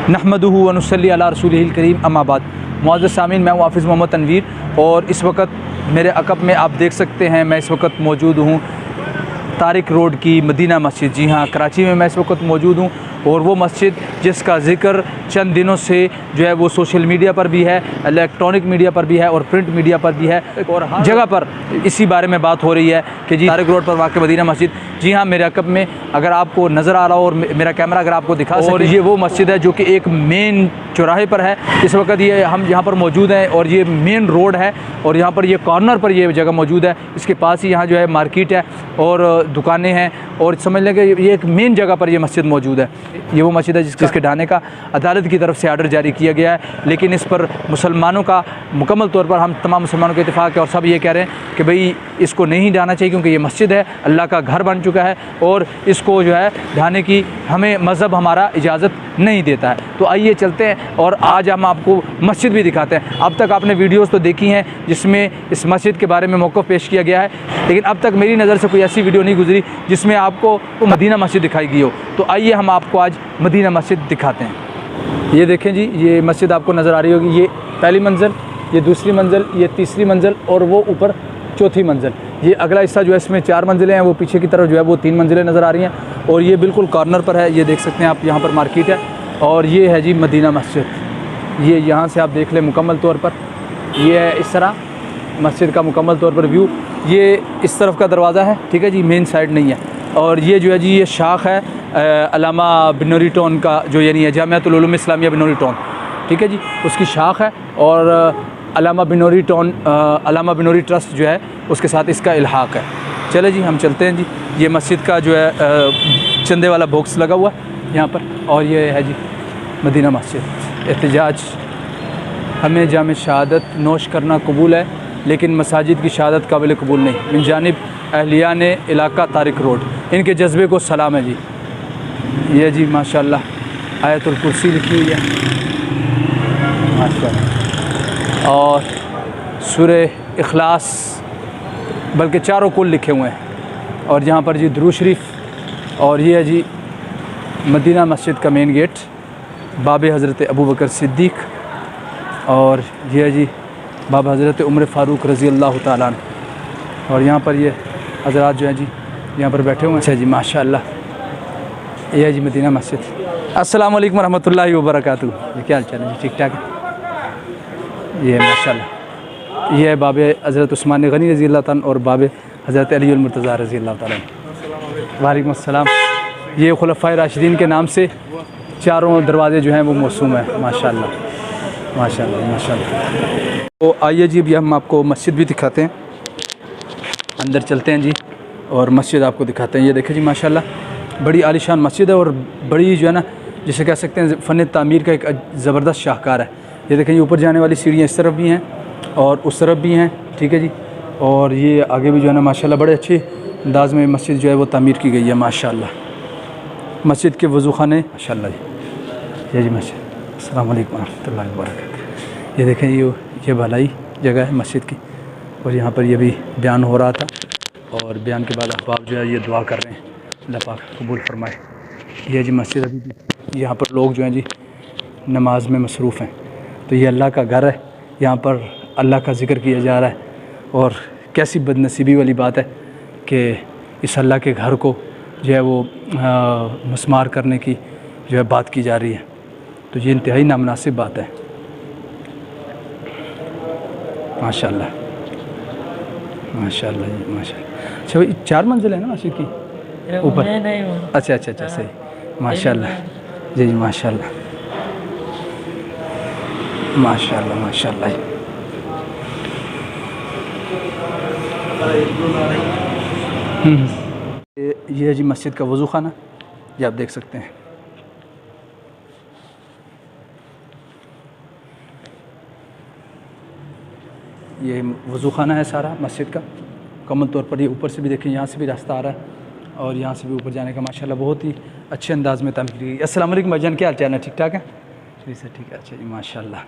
नहमदुहु व नुसल्ली अला रसूलिहिल करीम अम्मा बाद। मुअज़्ज़ज़ सामीन, मैं हूँ हाफ़िज़ मोहम्मद तनवीर और इस वक्त मेरे अक़ब में आप देख सकते हैं मैं इस वक्त मौजूद हूँ तारिक रोड की मदीना मस्जिद। जी हाँ, कराची में मैं इस वक्त मौजूद हूँ और वो मस्जिद जिसका ज़िक्र चंद दिनों से जो है वो सोशल मीडिया पर भी है, इलेक्ट्रॉनिक मीडिया पर भी है और प्रिंट मीडिया पर भी है और हर जगह पर इसी बारे में बात हो रही है कि जी तारिक रोड पर वाक़ मदीना मस्जिद। जी हाँ, मेरे अक़ब में अगर आपको नज़र आ रहा हो और मेरा कैमरा अगर आपको दिखा और ये वो मस्जिद है जो कि एक मेन चौराहे पर है। इस वक्त ये हम यहाँ पर मौजूद हैं और ये मेन रोड है और यहाँ पर ये कॉर्नर पर ये जगह मौजूद है। इसके पास ही यहाँ जो है मार्केट है और दुकानें हैं और समझ लें कि ये एक मेन जगह पर ये मस्जिद मौजूद है। ये वो मस्जिद है जिसके ढाने का अदालत की तरफ से आर्डर जारी किया गया है, लेकिन इस पर मुसलमानों का मुकम्मल तौर पर हम तमाम मुसलमानों का इत्तेफाक है और सब ये कह रहे हैं कि भाई इसको नहीं ढाना चाहिए क्योंकि ये मस्जिद है, अल्लाह का घर बन चुका है और इसको जो है ढाने की हमें मज़हब हमारा इजाज़त नहीं देता है। तो आइए चलते हैं और आज हम आपको मस्जिद भी दिखाते हैं। अब तक आपने वीडियोस तो देखी हैं जिसमें इस मस्जिद के बारे में मौक़िफ़ पेश किया गया है, लेकिन अब तक मेरी नज़र से कोई ऐसी वीडियो नहीं गुजरी जिसमें आपको मदीना मस्जिद दिखाई गई हो। तो आइए हम आपको आज मदीना मस्जिद दिखाते हैं। ये देखें जी, ये मस्जिद आपको नज़र आ रही होगी। ये पहली मंजिल, ये दूसरी मंजिल, ये तीसरी मंजिल और वो ऊपर चौथी मंजिल। ये अगला हिस्सा जो है इसमें 4 मंजिलें हैं, वो पीछे की तरफ जो है वो 3 मंजिलें नज़र आ रही हैं और ये बिल्कुल कॉर्नर पर है। ये देख सकते हैं आप, यहाँ पर मार्केट है और ये है जी मदीना मस्जिद। ये यहाँ से आप देख लें मुकम्मल तौर पर, ये है इस तरह मस्जिद का मुकम्मल तौर पर व्यू। ये इस तरफ का दरवाज़ा है, ठीक है जी, मेन साइड नहीं है। और ये जो है जी ये शाख है अल्लामा बिनूरी टाउन का, जो यानी है जामियातुल उलूम इस्लामिया बिनूरी टाउन, ठीक है जी, उसकी शाख है और अल्लामा बिनूरी टाउन अल्लामा बिनूरी ट्रस्ट जो है उसके साथ इसका इल्हाक़ है। चले जी हम चलते हैं जी। ये मस्जिद का जो है चंदे वाला बॉक्स लगा हुआ है यहाँ पर और ये है जी मदीना मस्जिद। एहतिजाज, हमें जाम शहादत नोश करना कबूल है लेकिन मसाजिद की शहादत काबिल कबूल नहीं। मिन जानिब अहलिया ने इलाका तारिक रोड, इनके जज्बे को सलाम है जी। ये जी माशाअल्लाह आयतुल कुर्सी लिखी हुई है माशाअल्लाह और सूरे इखलास, बल्कि चारों कुल लिखे हुए हैं। और यहाँ पर जी दुरूद शरीफ और ये है जी मदीना मस्जिद का मेन गेट, बाब हज़रत अबू बकर सिद्दीक़ और ये है जी बाब हज़रत उमर फ़ारूक रज़ी अल्लाह तआला अन्हु। और यहाँ पर ये हज़रात जो हैं जी यहाँ पर बैठे हुए हैं। अच्छा जी माशाअल्लाह, ये है जी मदीना मस्जिद। अस्सलामु अलैकुम रहमतुल्लाहि व बरकातुहू। ये क्या हाल चाल है जी, ठीक ठाक है। ये माशाअल्लाह ये है बाब हज़रत उस्मान गनी रज़ी अल्लाह तआला और बाब हज़रत अली मुर्तज़ा रज़ी अल्लाह तआला। वालेकुम अस्सलाम। ये खुलफ़ाए राशिदीन के नाम से चारों दरवाज़े जो हैं वो मौसूम है माशाअल्लाह माशाअल्लाह माशाअल्लाह। तो आइए जी अभी हम आपको मस्जिद भी दिखाते हैं, अंदर चलते हैं जी और मस्जिद आपको दिखाते हैं। ये देखें जी माशाअल्लाह बड़ी आलीशान मस्जिद है और बड़ी जो है ना जिसे कह सकते हैं फ़न तामीर का एक ज़बरदस्त शाहकार है। ये देखें, ये ऊपर जाने वाली सीढ़ियाँ इस तरफ भी हैं और उस तरफ भी हैं, ठीक है जी। और ये आगे भी जो है ना माशाअल्लाह बड़े अच्छे अंदाज़ में मस्जिद जो है वो तामीर की गई है माशाअल्लाह। मस्जिद के वज़ू खाने माशाअल्लाह जी, ये जी मस्जिद। अस्सलाम वालेकुम रहमतुल्लाहि व बरकातुहू। ये देखें ये भलाई जगह है मस्जिद की और यहाँ पर ये भी बयान हो रहा था और बयान के बाद अहबाब जो है ये दुआ कर रहे हैं अल्लाह पाक कबूल फरमाए। ये जी मस्जिद, अभी भी यहाँ पर लोग जो हैं जी नमाज में मसरूफ़ हैं। तो ये अल्लाह का घर है, यहाँ पर अल्लाह का ज़िक्र किया जा रहा है और कैसी बदनसीबी वाली बात है कि इस अल्लाह के घर को जो है वो मस्मार करने की जो है बात की जा रही है। तो ये इंतहाई नामुनासिब बात है माशाअल्लाह माशाअल्लाह जी माशाअल्लाह। अच्छा भाई 4 मंजिल है ना मस्जिद की ऊपर? अच्छा अच्छा अच्छा सही माशाअल्लाह जी जी माशाअल्लाह माशाअल्लाह माशाअल्लाह। ये है जी मस्जिद का वज़ू खाना, ये आप देख सकते हैं। ये वज़ू खाना है सारा मस्जिद का मुकम्मल तौर पर। ये ऊपर से भी देखें, यहाँ से भी रास्ता आ रहा है और यहाँ से भी ऊपर जाने का माशाल्लाह बहुत ही अच्छे अंदाज़ में तामीर की। अस्सलाम वालेकुम भाईजान, क्या हाल चाल है, ठीक ठाक है जी सर, ठीक है। अच्छा जी माशाल्लाह।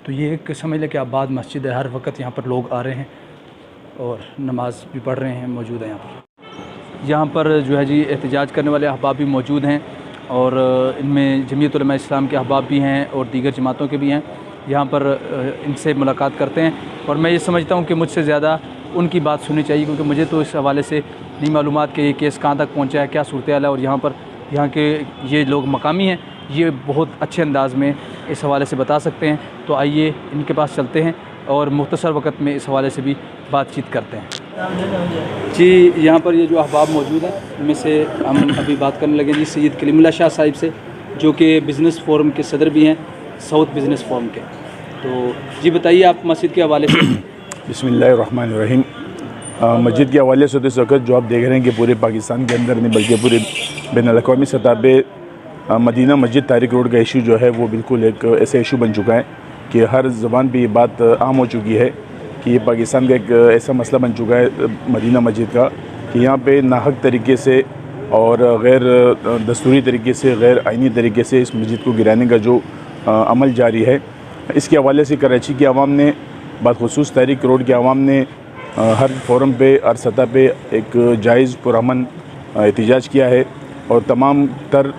तो ये एक समझ लें कि आबाद मस्जिद है, हर वक्त यहाँ पर लोग आ रहे हैं और नमाज भी पढ़ रहे हैं, मौजूद है यहाँ पर। यहाँ पर जो है जी एहतिजाज करने वाले अहबाब भी मौजूद हैं और इनमें जमीयत उलमा इस्लाम के अहबाब भी हैं और दीगर जमातों के भी हैं। यहाँ पर इनसे मुलाकात करते हैं और मैं ये समझता हूँ कि मुझसे ज़्यादा उनकी बात सुननी चाहिए, क्योंकि मुझे तो इस हवाले से नहीं मालूमात कि ये केस कहाँ तक पहुँचा है, क्या सूरत हाल है। और यहाँ के ये लोग मकामी हैं, ये बहुत अच्छे अंदाज में इस हवाले से बता सकते हैं। तो आइए इनके पास चलते हैं और मुख्तसर वक़्त में इस हवाले से भी बातचीत करते हैं। जी, यहाँ पर ये जो अहबाब मौजूद हैं इनमें से हम अभी बात करने लगे जी सैयद कलीमुल्लाह शाह साहिब से, जो कि बिज़नेस फोरम के सदर भी हैं, साउथ बिज़नेस फोरम के। तो जी बताइए आप मस्जिद के हवाले से। बिस्मिल्लाहिर्रहमानिर्रहीम। मस्जिद के हवाले से तो इस वक्त जो आप देख रहे हैं कि पूरे पाकिस्तान के अंदर नहीं बल्कि पूरे बैनुल-अक़वामी सतह पे मदीना मस्जिद तारिक रोड का इशू जो है वो बिल्कुल एक ऐसा इशू बन चुका है कि हर ज़बान पे ये बात आम हो चुकी है कि ये पाकिस्तान का एक ऐसा मसला बन चुका है मदीना मस्जिद का कि यहाँ पे नाहक तरीके से और गैर दस्तूरी तरीके से, गैर आइनी तरीके से इस मस्जिद को गिराने का जो अमल जारी है, इसके हवाले से कराची की आवाम ने, बाखुसूस तारिक रोड के आवाम ने हर फोरम पे, हर सतह पे एक जायज़ पुरअमन एहतजाज किया है और तमाम तर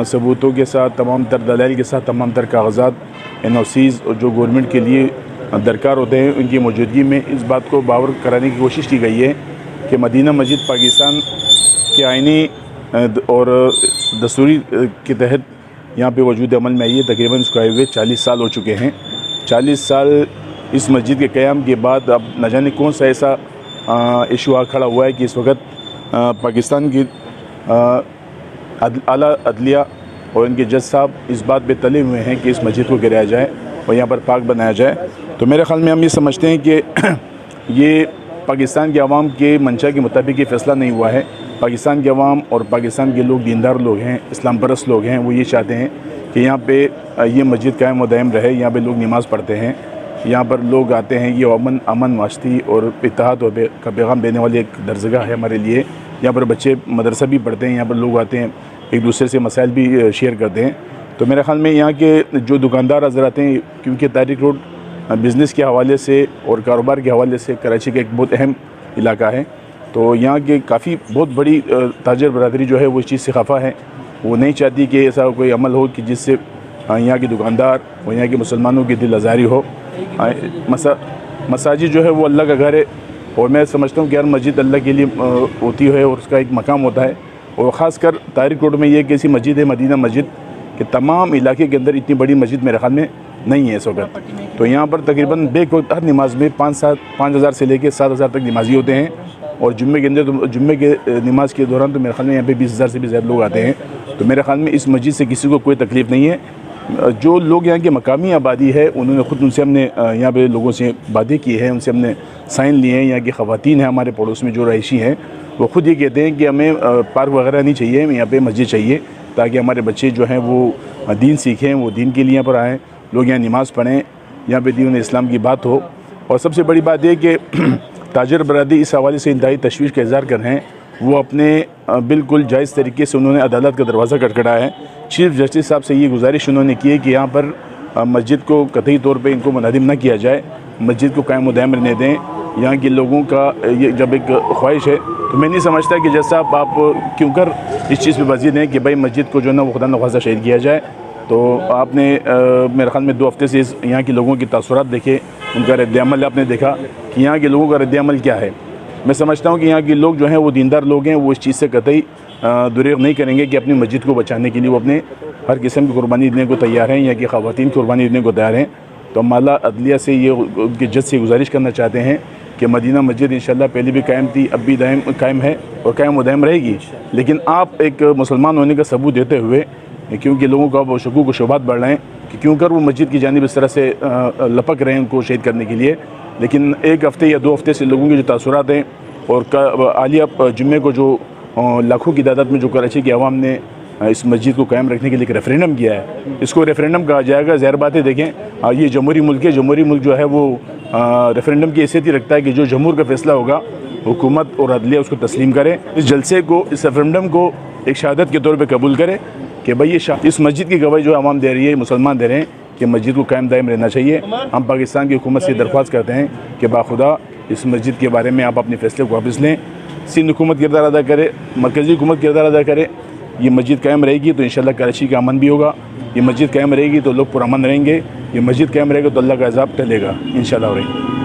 सबूतों के साथ, तमाम तर दलाइल के साथ, तमाम तर कागज़ात, NOCs जो गवर्नमेंट के लिए दरकार होते हैं उनकी मौजूदगी में इस बात को बावर कराने की कोशिश की गई है कि मदीना मस्जिद पाकिस्तान के आइनी और दस्तूरी के तहत यहाँ पे वजूद अमल में आई है। तकरीबन इसको आए हुए 40 साल हो चुके हैं। 40 साल इस मस्जिद के क़याम के बाद अब न जाने कौन सा ऐसा इशू आ खड़ा हुआ है कि इस वक्त पाकिस्तान की आला अदलिया और इनके जज साहब इस बात पे तले हुए हैं कि इस मस्जिद को गिराया जाए और यहाँ पर पाक बनाया जाए। तो मेरे ख़्याल में हम ये समझते हैं कि ये पाकिस्तान के अवाम के मंशा के मुताबिक ये फ़ैसला नहीं हुआ है। पाकिस्तान के अवाम और पाकिस्तान के लोग दीनदार लोग हैं, इस्लाम परस्त लोग हैं, वो ये चाहते हैं कि यहाँ पे ये मस्जिद कायम व दायम रहे, यहाँ पे लोग नमाज़ पढ़ते हैं, यहाँ पर लोग आते हैं। ये अमन वास्ती और इत्तेहाद का पैगाम देने वाली एक दरजगाह है हमारे लिए। यहाँ पर बच्चे मदरसा भी पढ़ते हैं, यहाँ पर लोग आते हैं, एक दूसरे से मसाइल भी शेयर करते हैं। तो मेरे ख़्याल में यहाँ के जो दुकानदार नज़र आते हैं, क्योंकि तारिक रोड बिज़नेस के हवाले से और कारोबार के हवाले से कराची का एक बहुत अहम इलाका है, तो यहाँ के काफ़ी बहुत बड़ी ताजर बरादरी जो है वो इस चीज़ से खफा है। वो नहीं चाहती कि ऐसा कोई अमल हो कि जिससे यहाँ के दुकानदार और यहाँ के मुसलमानों की दिल आज़ारी हो। मसाजिद जो है वो अल्लाह का घर है और मैं समझता हूँ कि हर मस्जिद अल्लाह के लिए होती है और उसका एक मकाम होता है। और ख़ासकर तारिक रोड में ये एक ऐसी मस्जिद है, मदीना मस्जिद, कि तमाम इलाके के अंदर इतनी बड़ी मस्जिद मेरे ख्याल में नहीं है इस वक्त। तो यहाँ पर तकरीबन बेक वक्त हर नमाज में 5,000 से लेकर 7,000 तक नमाजी होते हैं और जुम्मे के अंदर तो जुम्मे के नमाज के दौरान तो मेरे ख्याल में यहाँ पे 20,000 से भी ज़्यादा लोग आते हैं। तो मेरे ख्याल में इस मस्जिद से किसी को कोई तकलीफ़ नहीं है। जो लोग यहाँ की मकामी आबादी है उन्होंने ख़ुद, उनसे हमने यहाँ पे लोगों से बातें की हैं, उनसे हमने साइन लिए हैं। यहाँ की ख़वातीन हैं हमारे पड़ोस में जो रहायशी हैं, वो ख़ुद ये कहते हैं कि हमें पार्क वगैरह नहीं चाहिए, हमें यहाँ पे मस्जिद चाहिए ताकि हमारे बच्चे जो हैं वो दीन सीखें, वो दीन के लिए यहाँ पर आएँ, लोग यहाँ नमाज़ पढ़ें, यहाँ पे दीन इस्लाम की बात हो। और सबसे बड़ी बात यह कि ताजर बरादरी इस हवाले से इंतहाई तशवीश का इज़हार कर रहे हैं। वो अपने बिल्कुल जायज़ तरीके से उन्होंने अदालत का दरवाज़ा खटखटाया है। चीफ जस्टिस साहब से ये गुजारिश उन्होंने की है कि यहाँ पर मस्जिद को कतई तौर पे इनको मुनादिम न किया जाए, मस्जिद को कायम व दायम रहने दें। यहाँ के लोगों का ये जब एक ख्वाहिश है, तो मैं नहीं समझता कि जैसा आप क्यों कर इस चीज़ पर वजीद हैं कि भाई मस्जिद को जो है ना वो खुदा न ख्वास्ता शहीद किया जाए। तो आपने मेरे ख्याल में 2 हफ्ते से यहाँ के लोगों के तासुरात देखे, उनका रद्द-ए-अमल आपने देखा कि यहाँ के लोगों का रद्द-ए-अमल क्या है। मैं समझता हूँ कि यहाँ के लोग जो हैं वो दीनदार लोग हैं, वो इस चीज़ से कतई दुरेग नहीं करेंगे कि अपनी मस्जिद को बचाने के लिए वो अपने हर किस्म की कुर्बानी देने को तैयार हैं। यहाँ की ख़वातीन कुर्बानी देने को तैयार हैं। तो हम आला अदलिया से ये उनके जज से गुजारिश करना चाहते हैं कि मदीना मस्जिद इंशाल्लाह पहले भी कायम थी, अब भी कायम है और कायम व दायम रहेगी। लेकिन आप एक मुसलमान होने का सबूत देते हुए, क्योंकि लोगों का वो शकूक व शुबहात बढ़ रहे हैं कि क्यों कर वो मस्जिद की जानिब इस तरह से लपक रहे हैं उनको शहीद करने के लिए। लेकिन 1 हफ़्ते या 2 हफ़्ते से लोगों के जो तासुरात हैं और आलिया जुम्मे को जो लाखों की तादाद में जो कराची की आवाम ने इस मस्जिद को कायम रखने के लिए एक रेफरेंडम किया है, इसको रेफरेंडम कहा जाएगा। ज़ाहिर बात है, देखें ये जमहूरी मुल्क है, जमहूरी मुल्क जो है वो रेफरेंडम की हैसियत ही रखता है कि जो जमहूर का फ़ैसला होगा हुकूमत और अदलिया उसको तस्लीम करे। इस जलसे को, इस रेफरेंडम को एक शहादत के तौर पर कबूल करे कि भाई ये इस मस्जिद की गवाही जो आवाम दे रही है, मुसलमान दे रहे हैं कि मस्जिद को कायम दायम रहना चाहिए। हम पाकिस्तान की हुकूमत से दरख्वास्त करते हैं कि बाखुदा इस मस्जिद के बारे में आप अपने फ़ैसले को वापस लें। सिंध हुकूमत किरदार अदा करे, मरकज़ी हुकूमत किरदार अदा करे, ये मस्जिद कायम रहेगी तो इंशाल्लाह कराची का अमन भी होगा। ये मस्जिद कायम रहेगी तो लोग पुरअमन रहेंगे। ये मस्जिद कायम रहेगा तो अल्लाह का अज़ाब टलेगा इंशाल्लाह।